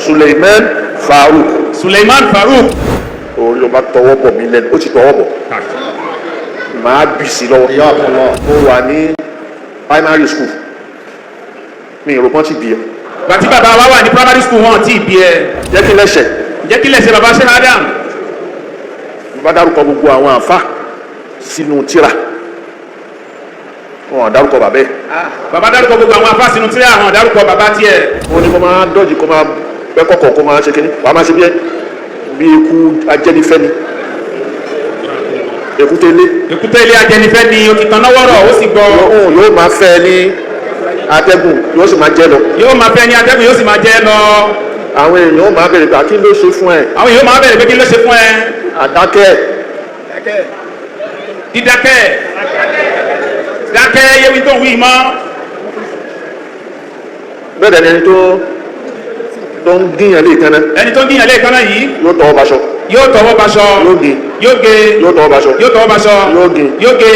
Sulaiman Faruq. Sulaiman Faruq. Orí ọba tọwọ́ bọ̀ mí lẹ́nu, ó ti tọwọ́ bọ̀. Màá bì sí lọ́wọ́. Mo wà ní primary school. Mi ìrò kan ti bí ẹ. Bàtí bàbá wa wà ní primary school wọn ti bí ẹ. Jẹ́ kí lẹ́sẹ̀. Jẹ́ kí lẹ́sẹ̀ bàbá Sheikh Adam. Bàbá dárúkọ gbogbo àwọn àfà sínú tírà. Wọ́n dárúkọ bàbá ẹ̀. Bàbá dárúkọ gbogbo àwọn àfà sínú tírà, àwọn dárúkọ bàbá tiẹ̀. Wọ́n ní kó máa dọ́jì, kó máa bẹ́ kọ̀kọ̀, kó máa ṣe kíní. Wàá máa ṣe bí ikú ajẹ́nifẹ́ni. Èkúté ilé ajẹ́nifẹ́ ni o ti tan lọ́wọ́rọ̀ ó sì gbọ́. Yóò máa fẹ́ ní atẹ́gùn, yóò sì máa jẹ́ lọ. Yóò máa fẹ́ ní atẹ́gùn, yóò sì máa jẹ́ lọ. Àwọn èèyàn máa bẹ̀rẹ̀ pé kí ló ṣe fún ẹ. Àwọn èèyàn máa bẹ̀rẹ̀ pé kí ló ṣe fún ẹ. Àdákẹ́. Dídákẹ́. Dákẹ́ yẹ́wí tó ń wí mọ́. Bẹ́ẹ̀ ni ẹni tó ń gíyàn lé ìkànnà. Ẹni tó ń gíyàn lé ìkànnà yìí. Yóò tọwọ́ baṣọ. Yóò tọwọ́ baṣọ. Yóò gé. Yóò gé. Yóò tọwọ́ baṣọ. Yóò tọwọ́ baṣọ. Yóò gé. Yóò gé.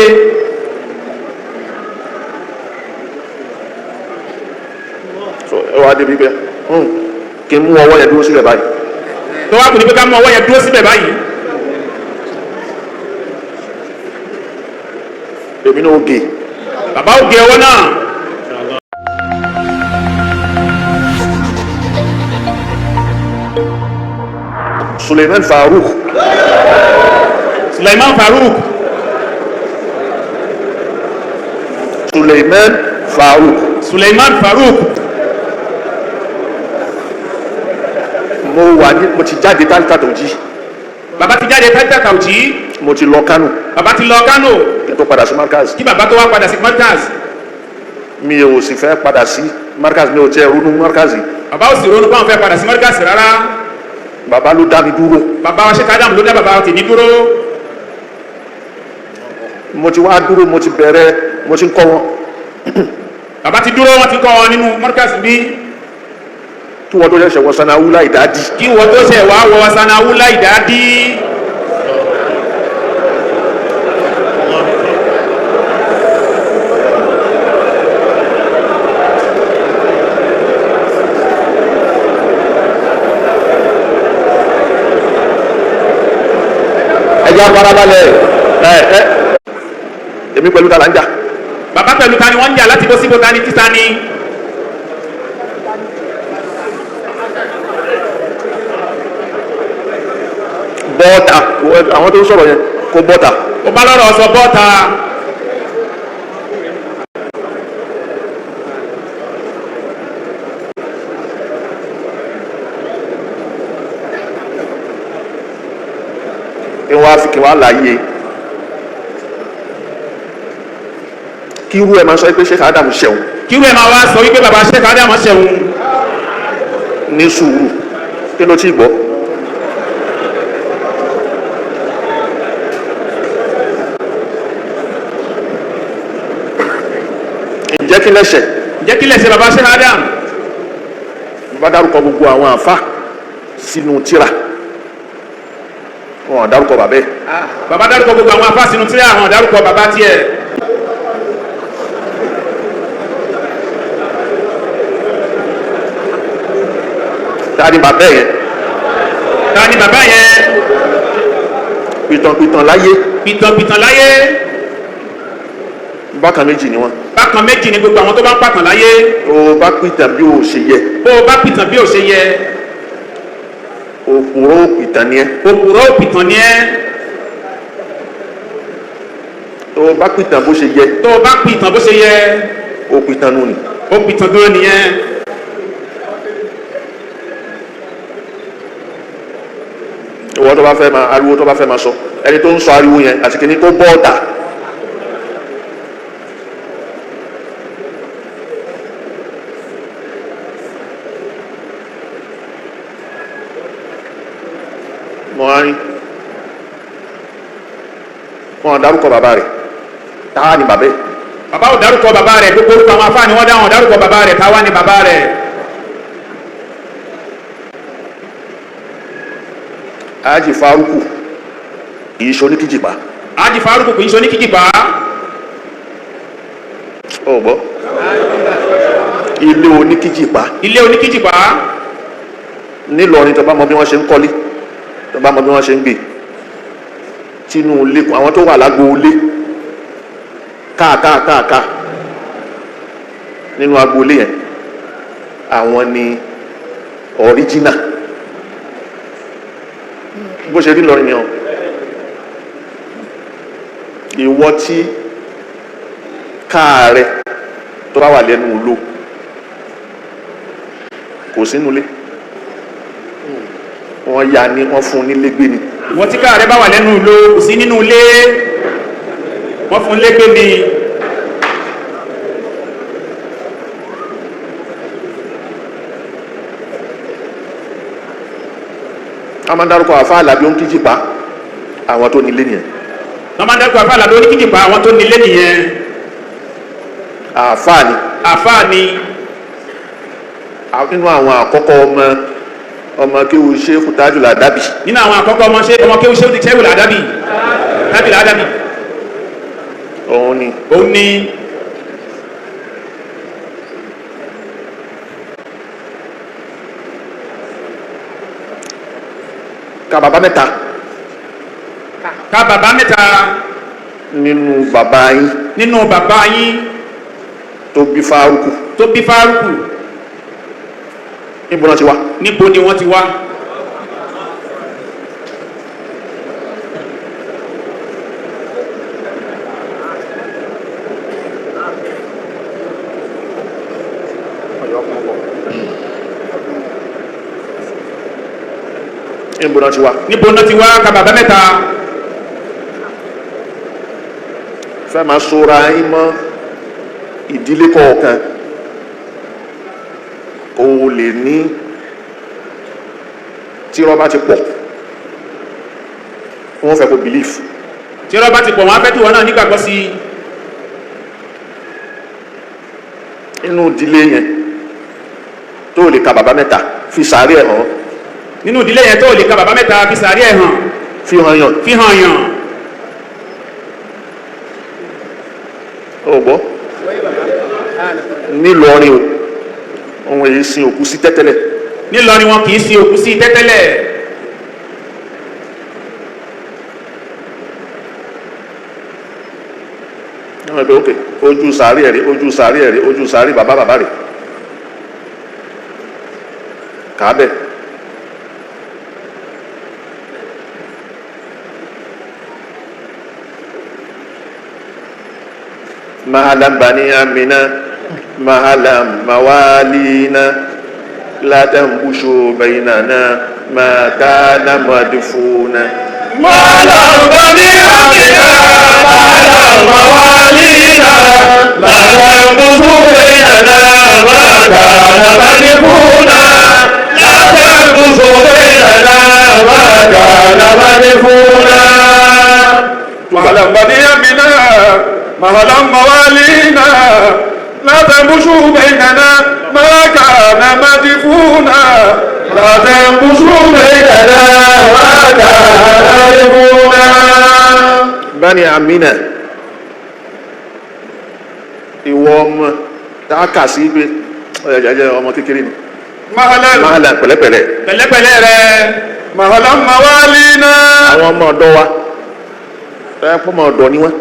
Ẹ wá débi bẹ́ẹ̀ kí n mú ọwọ́ yẹn dúró síbẹ̀ báyìí. Tó wá kù ní pé ká mú ọwọ́ yẹn dúró síbẹ̀ báyìí. Èmi náà ó gé. Bàbá ó gé ọwọ́ náà. Sulaiman Faruq. Sulaiman Faruq. Sulaiman Faruq. Sulaiman Faruq. Mo ti jáde tálítà tó jí. Bàbá ti jáde tálítà tó jí. Mo ti lọ Kánò. Bàbá ti lọ Kánò. Kí n tó padà sí Markaz. Kí bàbá tó wá padà sí Markaz. Mi ò sì fẹ́ padà sí Markaz, mi ò tiẹ̀ ronú Markaz. Bàbá ò sì ronú báwọn fẹ́ padà sí Markaz rárá. Bàbá ló dá mi dúró. Bàbá wa Sheikh Adam ló dá bàbá tèmi dúró. Mo ti wá dúró, mo ti bẹ̀rẹ̀, mo ti ń kọ́ wọn. Bàbá ti dúró, wọ́n ti kọ́ wọn nínú Markaz bí. Kí wọ́n tó ṣẹ̀ṣẹ̀ wọ Sanawu láì dáàdì. Kí wọ́n tó ṣẹ̀ wá wọ Sanawu láì dáàdì. Ẹja farabalẹ̀. Èmi pẹ̀lú ta là ń jà. Bàbá pẹ̀lú ta ni wọ́n ń jà láti bó síbò ta ni títa ni. Bọ́ọ̀tà, àwọn tó ń sọ̀rọ̀ yẹn kó bọ́ọ̀tà. Ó bá lọ́rọ̀ sọ bọ́ọ̀tà. Kí wọ́n á láyé. Kí irú ẹ̀ máa sọ pé Sheikh Adam ṣẹ̀wọ̀n. Kí irú ẹ̀ máa wá sọ wípé bàbá Sheikh Adam ṣẹ̀wọ̀n. Ní sùúrù, kí ló ti gbọ́? Ǹjẹ́ kí lẹ́sẹ̀? Ǹjẹ́ kí lẹ́sẹ̀ bàbá Sheikh Adam? Bàbá dárúkọ gbogbo àwọn àfà sínú tírà. Wọ́n dárúkọ bàbá ẹ̀. Bàbá dárúkọ gbogbo àwọn àfà sínú tírà, àwọn dárúkọ bàbá tiẹ̀. Ta ni bàbá yẹn? Ta ni bàbá yẹn? Pìtànpìtàn láyé. Pìtànpìtàn láyé. Bákan méjì ni wọ́n. Bákan méjì ni gbogbo àwọn tó bá ń pàtàn láyé. O bá pìtàn bí o ṣe yẹ. Bó o bá pìtàn bí o ṣe yẹ. Òpùrọ́ òpìtàn ni ẹ́. Òpùrọ́ òpìtàn ni ẹ́. Tó o bá pìtàn bó ṣe yẹ. Tó o bá pìtàn bó ṣe yẹ. Òpìtàn nù ni. Òpìtàn dúró nìyẹn. Ìwọ tó bá fẹ́ máa ariwo tó bá fẹ́ máa sọ ẹni tó ń sọ ariwo yẹn àti kìíní tó bọ́ ọ̀tà. Mọ̀hárín wọn dárúkọ bàbá rẹ̀ táwa ni bàbá ẹ̀. Bàbá ò dárúkọ bàbá rẹ̀, gbogbo orúkọ àwọn afáàní wọ́n dáhùn dárúkọ bàbá rẹ̀, táwa ni bàbá rẹ̀. Haji Faruku kìí ṣe Onikijipa. Haji Faruku kìí ṣe Onikijipa. Ó gbọ́. Ilé Onikijipa. Ilé Onikijipa. nílọrin tó bá mọ bí wọ́n ṣe ń kọ́lé tó bá mọ bí wọ́n ṣe ń gbé tínú ilé àwọn tó wà lágbo ilé káàkáàkáà nínú agbo ilé yẹn àwọn ni original bó ṣe rí lọrin ni ọ ìwọ tí káà rẹ tó bá wà lẹ́nu ìlú kò sínú ilé wọ́n ya ní wọ́n fún nílé gbé ni wọ́n tí káà rẹ bá wà lẹ́nu ìlú kò sí nínú ilé wọ́n fún lé gbé ni a máa ń dárúkọ àfáà Àlàbí Onikijipa àwọn tó nílé nìyẹn wọ́n máa ń dárúkọ àfáà Àlàbí Onikijipa àwọn tó nílé nìyẹn àfáà ni nínú àwọn àkọ́kọ́ ọmọ kéwu Sheikh Tajul Adabi nínú àwọn àkọ́kọ́ ọmọ kéwu Sheikh Tajul Adabi òun ni ka bàbá mẹ́ta nínú bàbá yín tó bí Fáruqù níbo ni wọ́n ti wá níbo náà ti wá ka bàbá mẹ́ta fẹ́ máa sọ́ra yín mọ́ ìdílé kọ̀ọ̀kan kò lè ní tí rọ́bà ti pọ̀ wọ́n fẹ́ kó belief tí rọ́bà ti pọ̀ wọ́n á fẹ́ tí wọ́n náà nígbàgbọ́ sí inú ìdílé yẹn tó lè ka bàbá mẹ́ta fi sàárì ẹ̀ hàn nínú ìdílé yẹn tó lè ka bàbá mẹ́ta fi sàárì ẹ̀ hàn fi hàn yàn ọ̀gbọ́ nílọrin ohun èyí sin òkú sí tẹ́tẹ́lẹ̀ nílọrin wọn kìí sin òkú sí tẹ́tẹ́lẹ̀ wọ́n bẹ̀ ókè ojú sàárì ẹ̀rí ojú sàárì bàbá rẹ̀ kàábẹ̀ mahalan bani amina mahalan mawalina la tambushu bainana ma kana madfuna mahalan bani amina mahalan mawalina la tambushu bainana ma kana madfuna la tambushu bainana ma kana madfuna mahalan bani amina mahalan mawalina la tambushu bainana ma kana madfuna la tambushu bainana ma kana madfuna bani amina ìwọ ọmọ táàkà sí pé ọ̀yàjẹ́ ọmọ kékeré ni mahalan pẹ̀lẹ́pẹ̀lẹ́ rẹ̀ mahalan mawalina àwọn ọmọ ọ̀dọ́ wa ẹ̀pọ̀ ọmọ ọ̀dọ́ ni wọ́n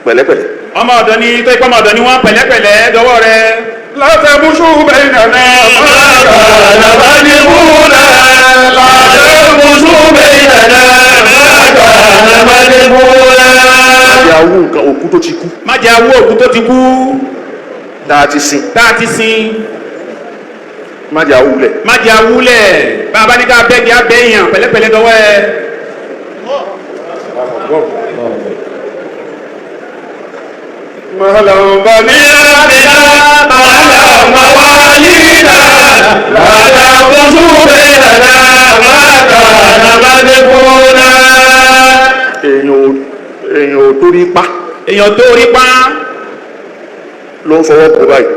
pẹ̀lẹ́pẹ̀lẹ́ ọmọ ọ̀dọ́ ni tó ipọ́ ọmọ ọ̀dọ́ ni wọ́n pẹ̀lẹ́pẹ̀lẹ́ dọwọ́ rẹ̀ la tambushu bainana ma kana madfuna la tambushu bainana ma kana madfuna májàwó nǹkan òkú tó ti kú májàwó òkú tó ti kú táàtì sin májàwó lẹ̀ bàbá ní ká bẹ́ẹ̀gì abẹ́yàn pẹ̀lẹ́pẹ̀lẹ́ dọwọ́ ẹ̀ mahalan bani amina mahalan mawalina la tambushu bainana ma kana madfuna èèyàn ò torí pa ló ń fọwọ́ bò báyìí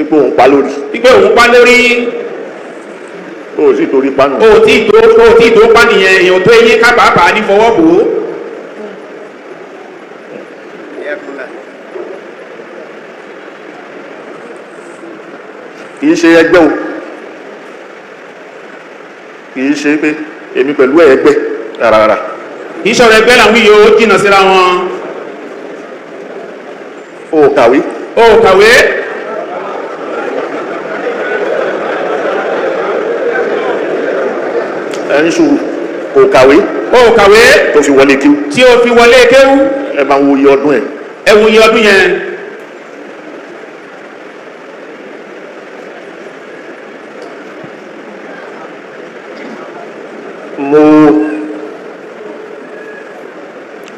ipò òun pa lórí ó sì torí pa nù ó tí tó pa nìyẹn èèyàn tó eyín kápápá ní fọwọ́ bò ó kìí ṣe ẹgbẹ́ o kì í ṣe pé èmi pẹ̀lú ẹgbẹ́ rárá. ìṣọ̀rọ̀ ẹgbẹ́ làwọn yìí ó jìnnà síra wọn. o kàwé. o kàwé. ẹni sùúrù o kàwé. o kàwé. tó fi wọlé kéwú. tí o fi wọlé kéwú. ẹ máa wo iye ọdún ẹ. ẹ wo iye ọdún yẹn.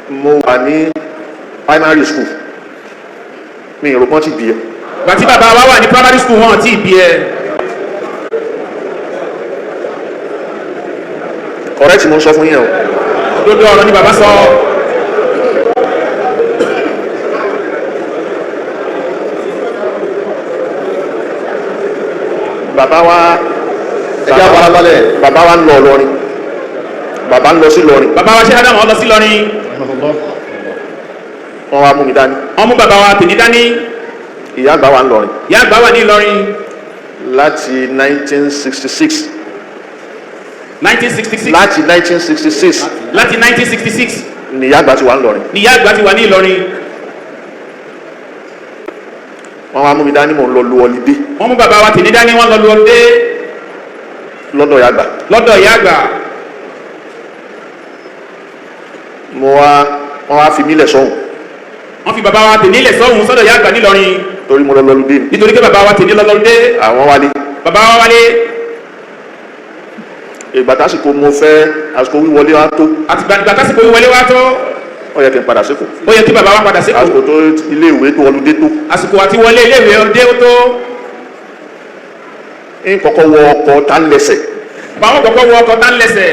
mo wà ní primary school mi ìrò kan ti bí ẹ. bàtí bàbá wa wà ní primary school wọn ti bí ẹ. correct mo ń sọ fún yín o. òdodo ọ̀rọ̀ ni bàbá sọ. bàbá wa ẹjẹ àbárabalẹ̀ bàbá wa ń lọ Ìlọrin bàbá ń lọ sí Ìlọrin. bàbá wa ṣe ádámù ọ lọ sí Ìlọrin. wọ́n wá mú mi dání. wọ́n mú bàbá wa tèmi dání. ìyá àgbà wa ń lọrin. ìyá àgbà wa ní Ìlọrin. láti 1966. 1966. láti 1966. láti 1966. ni ìyá àgbà ti wà ń lọrin. ni ìyá àgbà ti wà ní Ìlọrin. wọ́n wá mú mi dání mò ń lọ lu ọlídé. wọ́n mú bàbá wa tèmi dání wọ́n lọ lu ọlídé. lọ́dọ̀ ìyá àgbà. lọ́dọ̀ ìyá àgbà. wọ́n wá fi mí lẹ̀ sọ́hùn. wọ́n fi bàbá wa tèmi lẹ̀ sọ́hùn sọ́dọ̀ ìyá àgbà nílọrin. torí mo lọ lọ́lùdé ni. nítorí pé bàbá wa tèmi lọ lọ́lùdé. àwọn wálé. bàbá wa wálé. ìgbà tásìkò mo fẹ́ àsìkò wíwọlé wa tó. ìgbà tásìkò wíwọlé wa tó. ó yẹ kí n padà síkò. ó yẹ kí bàbá wa padà síkò. àsìkò tó ilé ìwé tó ọlùdé tó. àsìkò àti wọlé ilé ìwé ọdẹ tó. ń kọ́kọ́ wọ ọkọ̀ tá ń lẹ́sẹ̀. báwọn kọ́kọ́ wọ ọkọ̀ tá ń lẹ́sẹ̀.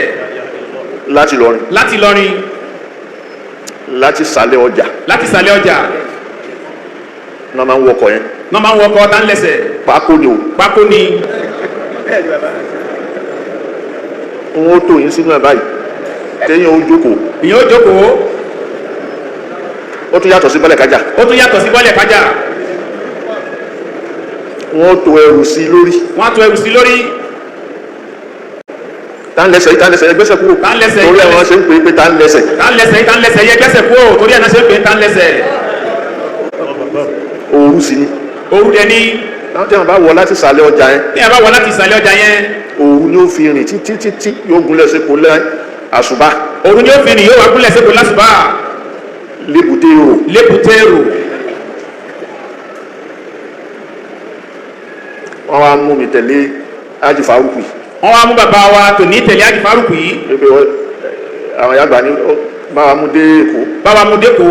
láti Ìlọrin. láti Ìlọrin. láti sàlẹ̀ ọjà. láti sàlẹ̀ ọjà. náà máa ń wọkọ̀ yẹn. náà máa ń wọkọ̀ tá ń lẹ́sẹ̀. pákó ni o. pákó ni. n ó tó yín sínú ẹ̀ báyìí téèyàn ó jókòó. ìyẹn ó jókòó. ó tún yàtọ̀ sí bọ́lẹ̀ kájà. ó tún yàtọ̀ sí bọ́lẹ̀ kájà. wọ́n tó ẹrù sí lórí. wọ́n á tó ẹrù sí lórí. tá ń lẹ́sẹ̀ yìí tá ń lẹ́sẹ̀ yẹ gbẹ́sẹ̀ kúrò. tá ń lẹ́sẹ̀ yìí torí àwọn ṣe ń pè é pé tá ń lẹ́sẹ̀. tá ń lẹ́sẹ̀ yìí tá ń lẹ́sẹ̀ yẹ gbẹ́sẹ̀ kúrò torí àwọn ṣe ń pè é tá ń lẹ́sẹ̀. òru sí ni. òru dẹ ní. táwọn tí wọn bá wọ láti sàlẹ̀ ọjà yẹn. tí wọn bá wọ láti sàlẹ̀ ọjà yẹn. òru ni ó fi rìn títí yóò gúnlẹ̀ sí kò lẹ́ àṣùbà. òru ni ó fi rìn yóò wá gúnlẹ̀ sí kò lásùbà. lébùté èrò. lébùté èrò. wọ́n wá mú mi tẹ̀lé Haji Faruq yìí. wọ́n wá mú bàbá wa tò ní tẹ̀lé Haji Faruq yìí. pé àwọn yàgbà ní báwa mú dé Èkó. báwa mú dé Èkó.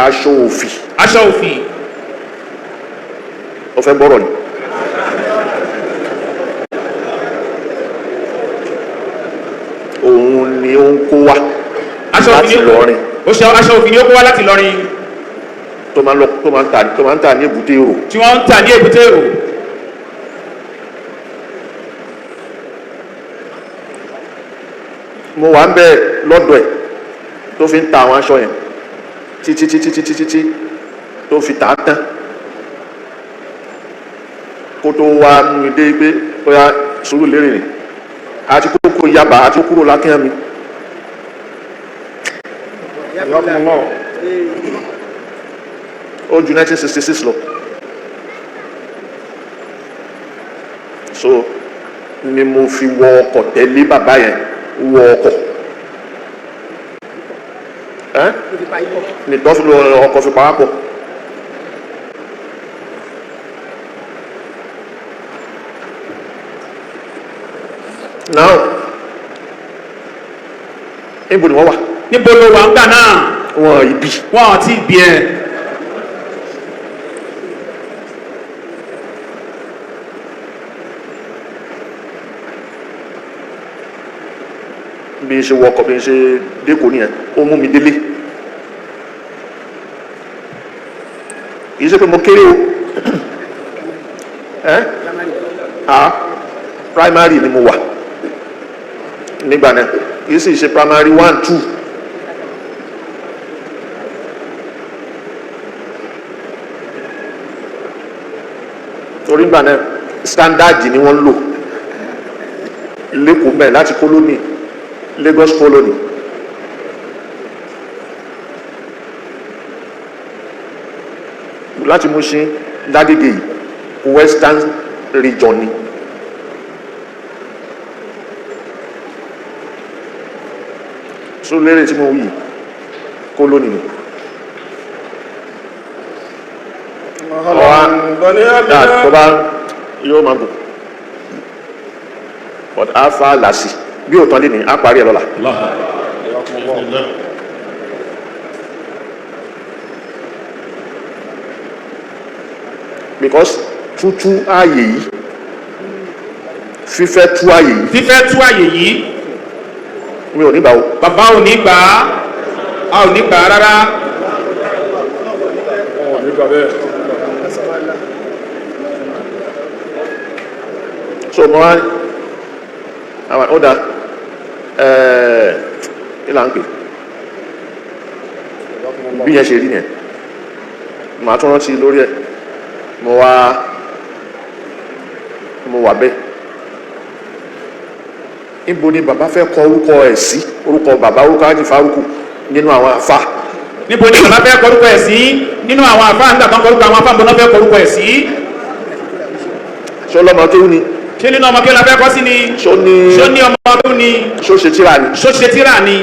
aṣọ òfì. aṣọ òfì. ó fẹ́ gbọ́rọ̀ ni. òun ni ó ń kó wá láti Ìlọrin. aṣọ òfì ni ó kó wá láti Ìlọrin. tó máa ń tà ní èbúté èrò. tí wọ́n ń tà ní èbúté èrò. mo wà ń bẹ lọ́dọ̀ ẹ̀ tó fi ń ta àwọn aṣọ yẹn títí tó fi tà á tán kó tó wá mú dé pé bóyá sùúrù lérè rè àti kókó Yaba àti kúrò lákíyàn mi. ó ju 1966 lọ. so ni mo fi wọ ọkọ̀ tẹ̀lé bàbá yẹn wọ ọkọ̀ nìtọ́ fi lọ ọkọ̀ fi pàápọ̀. now níbo ni wọ́n wà. níbo ló wà ń gbà náà. wọn ibi. wọn ò tí ì bí ẹ. bí n ṣe wọkọ̀ bí n ṣe dẹ́kọ̀ nìyẹn ó mú mi délé. kì í ṣe pé mo kéré o primary ni mo wà nígbà náà kì í sì ṣe primary 1, 2 torí gbà náà standard ni wọ́n lò lẹ́kọ̀ọ́ bẹ́ẹ̀ láti colony Lagos colony láti Mushin dádìdì western region ni so lérè tí mo wí colony ni tó bá yóò máa gùn but a fa làásì bí ò tán lé ní a parí ẹ̀ lọ́la. Because tútú ààyè yìí fífẹ́ tú ààyè yìí mi ò ní gbà o. bàbá ò ní gbà á a ò ní gbà á rárá. So mo wá àwọn ọ̀dà ìlà ń pè bí yẹn ṣe rí yẹn màá tún rántí lórí ẹ̀ mo wà bẹ́ẹ̀ níbo ni bàbá fẹ́ kọ orúkọ ẹ̀ sí orúkọ bàbá orúkọ Haji Faruku nínú àwọn àfa. níbo ni bàbá fẹ́ kọ orúkọ ẹ̀ sí nínú àwọn àfa nígbà kan kọ orúkọ àwọn àfa mbọ́nà fẹ́ kọ orúkọ ẹ̀ sí. ṣó lọ́mọ tó ní. ṣé nínú ọmọ kí la fẹ́ kọ́ sí ni. ṣó ní ọmọ tó ní. ṣó ṣe tíra ni. ṣó ṣe tíra ni.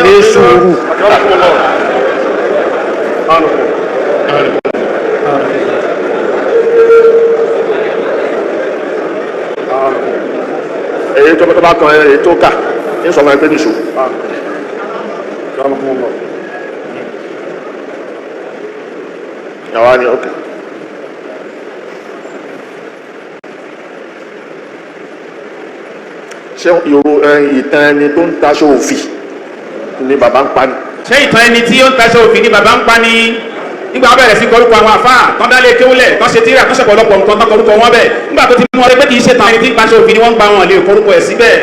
ní sùúrù. èyí tó bá kan èyí tó kà ní sọ̀rọ̀ ẹgbẹ́ nìṣó. àwa ni ok. ṣé ìtàn ẹni tó ń taṣọ òfì ni bàbá ń pa ni. ṣé ìtàn ẹni tí ó ń taṣọ òfì ni bàbá ń pa ni nígbà wọn bẹ̀rẹ̀ sí kọrúkọ àwọn àfáà tán dálé kéwúlẹ̀ tán ṣe tíra tán ṣẹ̀pọ̀lọpọ̀ nǹkan tán kọrúkọ wọn bẹ̀ nígbà tó ti mú ọdẹ pé kì í ṣe tàn ẹni tí ń taṣọ òfì ni wọ́n ń pa wọn lè kọrúkọ ẹ̀ síbẹ̀.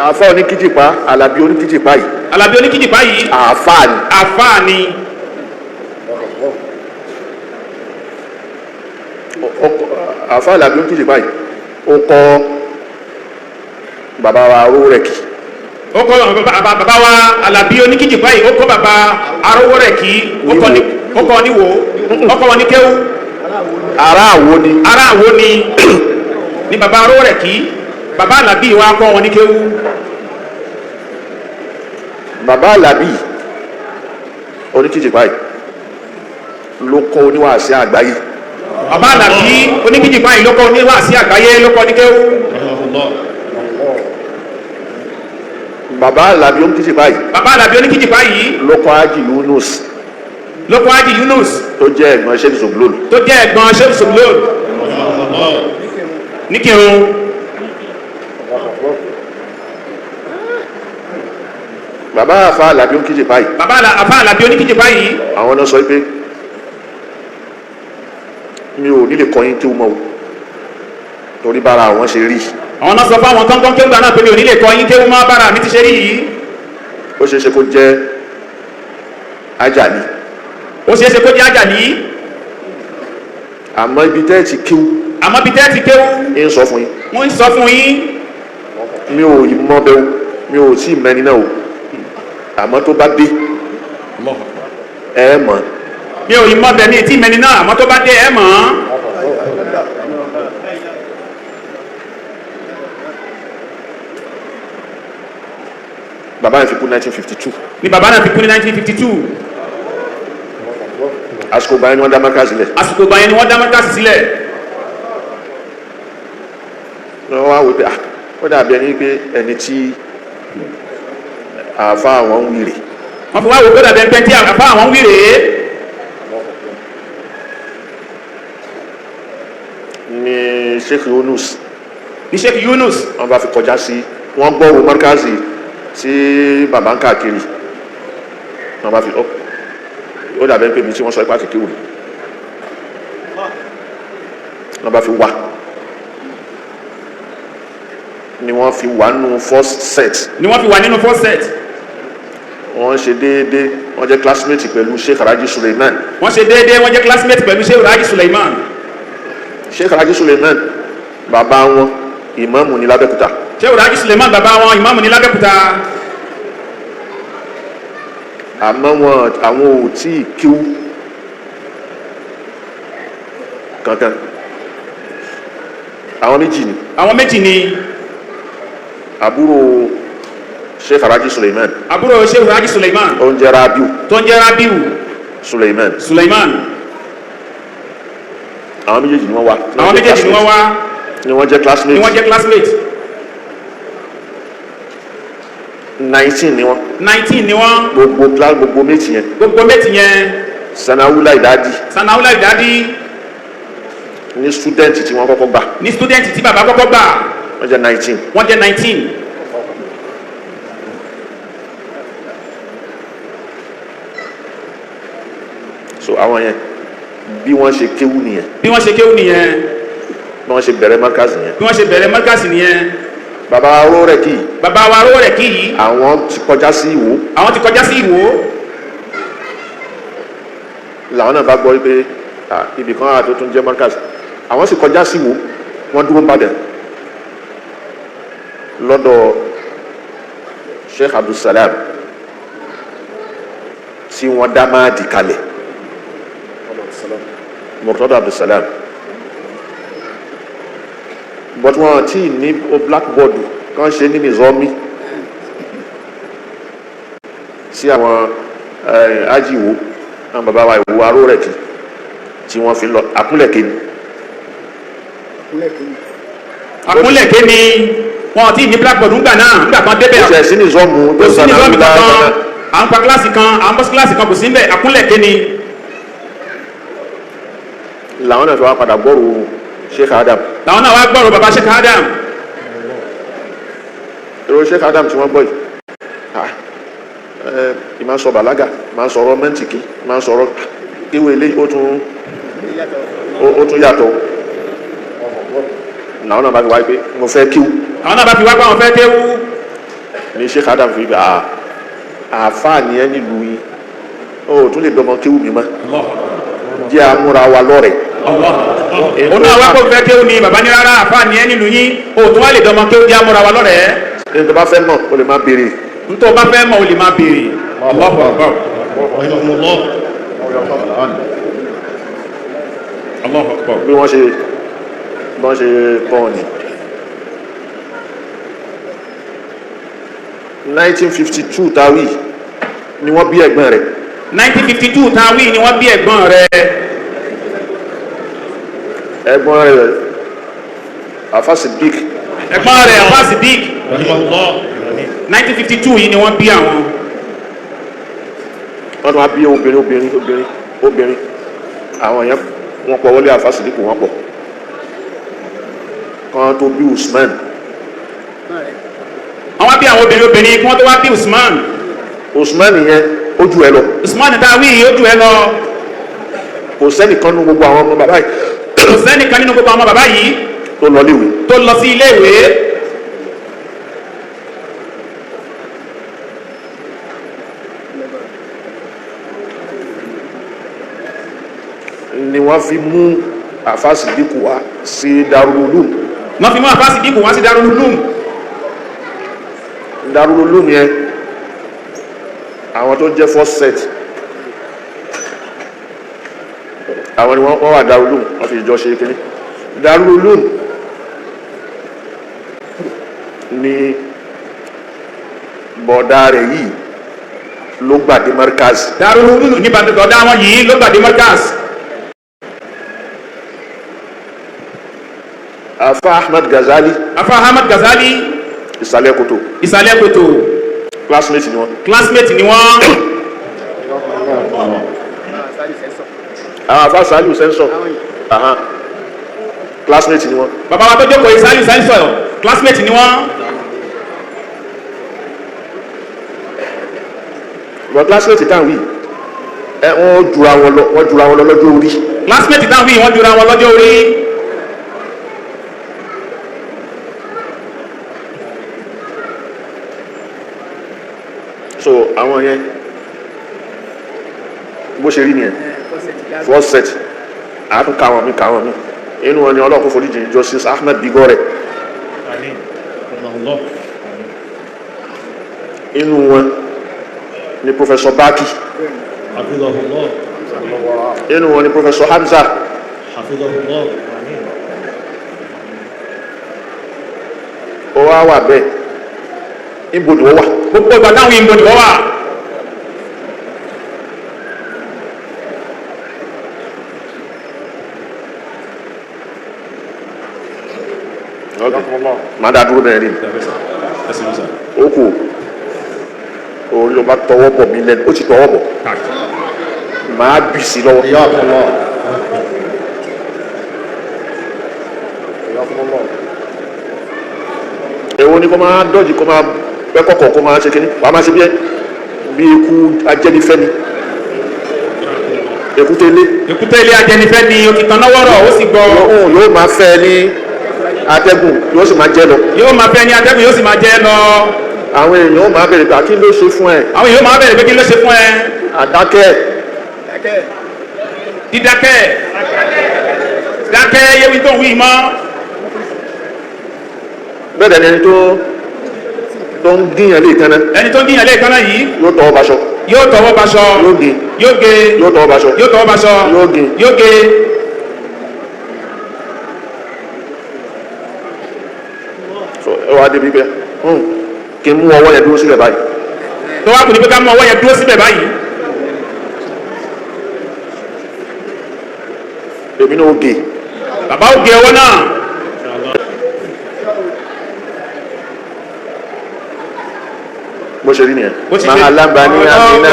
àáfà Oníkíjìpá Àlàbí Oníkíjìpá yìí. Àlàbí Oníkíjìpá yìí. àáfà ni. àfáà ni. àáfà Àlàbí Oníkíjìpá yìí ó kọ́ bàbá wa Arówórẹ̀kì. ó kọ́ bàbá wa Àlàbí Oníkíjìpá yìí ó kọ́ bàbá Arówórẹ̀kì ó kọ́ níwò ó kọ́ wọn ní kéwú. ará àwo ni ní bàbá Arówórẹ̀kì bàbá Àlàbí wa kọ́ wọn ní kéwú. bàbá Àlàbí Oníkíjìpá yìí ló kọ́ oníwàásí àgbáyé. bàbá Àlàbí Oníkíjìpá yìí ló kọ́ oníwàásí àgbáyé ló kọ́ ní kéwú. bàbá Àlàbí Oníkíjìpá yìí. bàbá Àlàbí Oníkíjìpá yìí ló kọ́ Haji Yunus. ló kọ́ Haji Yunus. tó jẹ́ ẹ̀gbọ́n Sheikh Sulaiman. tó jẹ́ ẹ̀gbọ́n Sheikh Sulaiman. ní kírun. bàbá àfà Àlàbí Oníkíjìpá yìí. bàbá àfà Àlàbí Oníkíjìpá yìí. àwọn náà sọ pé mi ò nílè kọyín tí ó mọ̀ o torí bára àwọn ṣe rí. àwọn náà sọ fún àwọn kọ́ńkọ́ń kéwù náà pé mi ò nílè kọyín kéwù mọ́ bára mi ti ṣe rí yìí. ó ṣeé ṣe kó jẹ́ Àjàní. ó ṣeé ṣe kó jẹ́ Àjàní. àmọ́ ibi tẹ́ ti kéwù. ń sọ fún yín. wọ́n ń sọ fún yín. mi ò ì mọ́ bẹ́ẹ̀ o mi ò tí ì mẹ́ni náà o àmọ́ tó bá dé ẹ mọ̀. mi ò ì mọ́ bẹ́ẹ̀ ní tí mẹ́ni náà àmọ́ tó bá dé ẹ mọ̀. bàbá yẹn fi kú 1952. ni bàbá náà fi kú ní 1952. àsìkò báyìí ni wọ́n dá Markaz sílẹ̀. àsìkò báyìí ni wọ́n dá Markaz sílẹ̀. wọ́n wá wò pé ó dàbí ẹni pé ẹni tí àfa àwọn ń wíìrì. wọ́n fi wá wò pé dàbí ẹni tí àfa àwọn ń wíìrì. ní Sheikh Yunus. wọ́n bá fi kọjá sí wọ́n gbọ́rò Markaz tí bàbá ń káàkiri wọ́n bá fi ó dàbí ẹni pé mi tí wọ́n sọ ipá kékeré wọ́n bá fi wá ni wọ́n fi wà nínú first set. ni wọ́n fi wà nínú first set. wọ́n ṣe déédéé wọ́n jẹ́ classmate pẹ̀lú Sheikh Sulaiman. wọ́n ṣe déédéé wọ́n jẹ́ classmate pẹ̀lú Sheikh Sulaiman. Sheikh Sulaiman bàbá wọn ìmáàmù ní l'Abẹ́òkúta. Sheikh Sulaiman bàbá wọn ìmáàmù ní l'Abẹ́òkúta. àmọ́ àwọn ò tí ì kíw kankan. àwọn méjì ni. àbúrò Sheikh Sulaiman. àbúrò Sheikh Sulaiman. tó ń jẹ́ Rabiu. Sulaiman. àwọn méjèèjì ni wọ́n wá. ni wọ́n jẹ́ classmate. 19 ni wọ́n. gbogbo méjì yẹn. Sanawula Idadi. ní student tí wọ́n kọ́kọ́ gbà. tí bàbá kọ́kọ́ gbà. wọ́n jẹ́ 19. so àwọn yẹn bí wọ́n ṣe kéwú nìyẹn. bí wọ́n ṣe bẹ̀rẹ̀ markaz nìyẹn. bàbá wa ró rẹ̀ kì í. àwọn ti kọjá sí Ìwó. làwọn náà bá gbọ́ pé ibì kan àti tó tún jẹ́ markaz. àwọn sì kọjá sí Ìwó wọ́n dúró padà lọ́dọ̀ Sheikh Abdulsalam tí wọ́n dá máa dì kalẹ̀. Murtada Abdulsalam. but wọn ti ní blackboard kan ṣe ní Nizomi sí àwọn ajiwo àwọn bàbá wa Ìwó aró rẹ̀ tí wọ́n fi lọ àkúnlẹ̀ké ni wọn ti ní blackboard ńgbà náà ńgbà kan débẹ̀. kò sí ẹ̀sìn Nizomu tó sọ náà nígbà náà. à ń pa kíláàsì kan à ń bọ́ sí kíláàsì kan kò sí níbẹ̀ àkúnlẹ̀ké ni. làwọn náà fi wá padà gbọ́rù Sheikh Adam. làwọn náà wá gbọ́rù bàbá Sheikh Adam. èrò Sheikh Adam tí wọ́n gbọ́ yìí ìmá sọ bàlágà máa sọ̀rọ̀ mẹ́ntìkì máa sọ̀rọ̀ ìwé ilé ó tún yàtọ̀. làwọn náà bá fi wá pé mo fẹ́ kíw. àwọn náà bá fi wá pé àwọn fẹ́ kéwú. ní Sheikh Adam fi gbà àáfàá nìyẹn nílùú yìí ó tún lè dọmọ kíw mi mọ́ jẹ́ àmúra wa lọ́rẹ̀. òun náà wá kó fẹ́ kéwú ni bàbá ní rárá àáfàá nìyẹn nílùú yìí ó tún wá lè dọmọ kéwú jẹ́ àmúra wa lọ́rẹ̀. ẹni tó bá fẹ́ mọ̀ o lè máa béèrè. ntọ́ bá fẹ́ mọ̀ o lè máa béèrè. Allahu Akbar. Allahu Akbar. bí wọ́n ṣe pọ̀ ní. 1952 tàwí ni wọ́n bí ẹ̀gbọ́n rẹ̀. 1952 tàwí ni wọ́n bí ẹ̀gbọ́n rẹ̀. ẹ̀gbọ́n rẹ̀ Afa Siddiq. ẹ̀gbọ́n rẹ̀ Afa Siddiq. 1952 yìí ni wọ́n bí àwọn. wọ́n tún wá bí obìnrin àwọn yẹn wọ́n pọ̀ wọlé Afa Siddiq wọ́n pọ̀ kan tó bí Usman. àwọn bí àwọn obìnrin kí wọ́n tó wá bí Usman yẹn ó jù ẹ lọ. Usman dáwí ó jù ẹ lọ. kò sẹ́nìkan nínú gbogbo àwọn ọmọ bàbá yìí. kò sẹ́nìkan nínú gbogbo àwọn bàbá yìí. tó lọ sí ilé ìwé. ni wọ́n fi mú Afa Siddiq wá sí Darul Ulum. wọ́n fi mú Afa Siddiq wá sí Darul Ulum. Darul Ulum yẹn àwọn tó jẹ́ first set àwọn ni wọ́n wà Darul Ulum wọ́n fi ìjọ ṣe kiri. Darul Ulum ni bọ̀dá rẹ̀ yìí ló gbàdé Markaz. Darul Ulum ní bọ̀dá wọn yìí ló gbàdé Markaz. Afa Ahmad Ghazali. Ìsàlẹ̀ Kòtò. Classmate ni wọ́n. àwọn Afa Saliu sensor. Classmate ni wọ́n. bàbá wa tó jókòó Saliu sensor classmate ni wọ́n. but classmate táwọn wí wọ́n jura wọn lọ lọ́jọ́ orí. classmate táwọn wí wọ́n jura wọn lọ́jọ́ orí. so àwọn yẹn bó ṣe rí nìyẹn first set àtún káwọn mi inú wọn ni ọlọ́kùn foríjì Justice Ahmed Bigore inú wọn ni Professor Baki inú wọn ni Professor Hamza ó wá bẹ́ẹ̀ ibodò wà gbogbo ìgbà táwọn ibodò wà máa dá dúró bẹ́ẹ̀ rí ó kù orí ló bá tọwọ́ bọ̀ mí lẹ́nu ó ti tọwọ́ bọ̀ máa bì sí lọ́wọ́ èwo ni kó máa dọ́jì kó máa pẹ́ kọ̀kọ̀ kó máa ṣe kíní wà á máa ṣe bí ikú ajẹ́nifẹ́ ni èkúté ilé ajẹ́nifẹ́ ni ó ti tàn náà wọ́rọ̀ ó sì gbọ́ yóò máa fẹ́ ní atẹ́gùn yóò sì máa jẹ́ lọ. yóò máa fẹ́ ní atẹ́gùn yóò sì máa jẹ́ lọ. àwọn èèyàn máa bẹ̀rẹ̀ pé kí ló ṣe fún ẹ. àwọn èèyàn máa bẹ̀rẹ̀ pé kí ló ṣe fún ẹ. àdákẹ́. dídákẹ́. dákẹ́ yéwi tó ń wí mọ́. bẹ́ẹ̀ ni ẹni tó ń gíyàn lè kánná. ẹni tó ń gíyàn lè kánná yìí. yóò tọwọ́ baṣọ. yóò tọwọ́ baṣọ. yóò gé. yóò gé. yóò tọwọ́ baṣọ. yóò tọwọ́ baṣọ. yóò gé. yóò gé. ẹ wá débi bẹ́ẹ̀ kí n mú ọwọ́ yẹn dúró síbẹ̀ báyìí. tó wá kù ní pé ká mú ọwọ́ yẹn dúró síbẹ̀ báyìí. èmi náà ó gé. bàbá ó gé ọwọ́ náà. bó ṣe rí nìyẹn. máa lábàá ní àmìnà.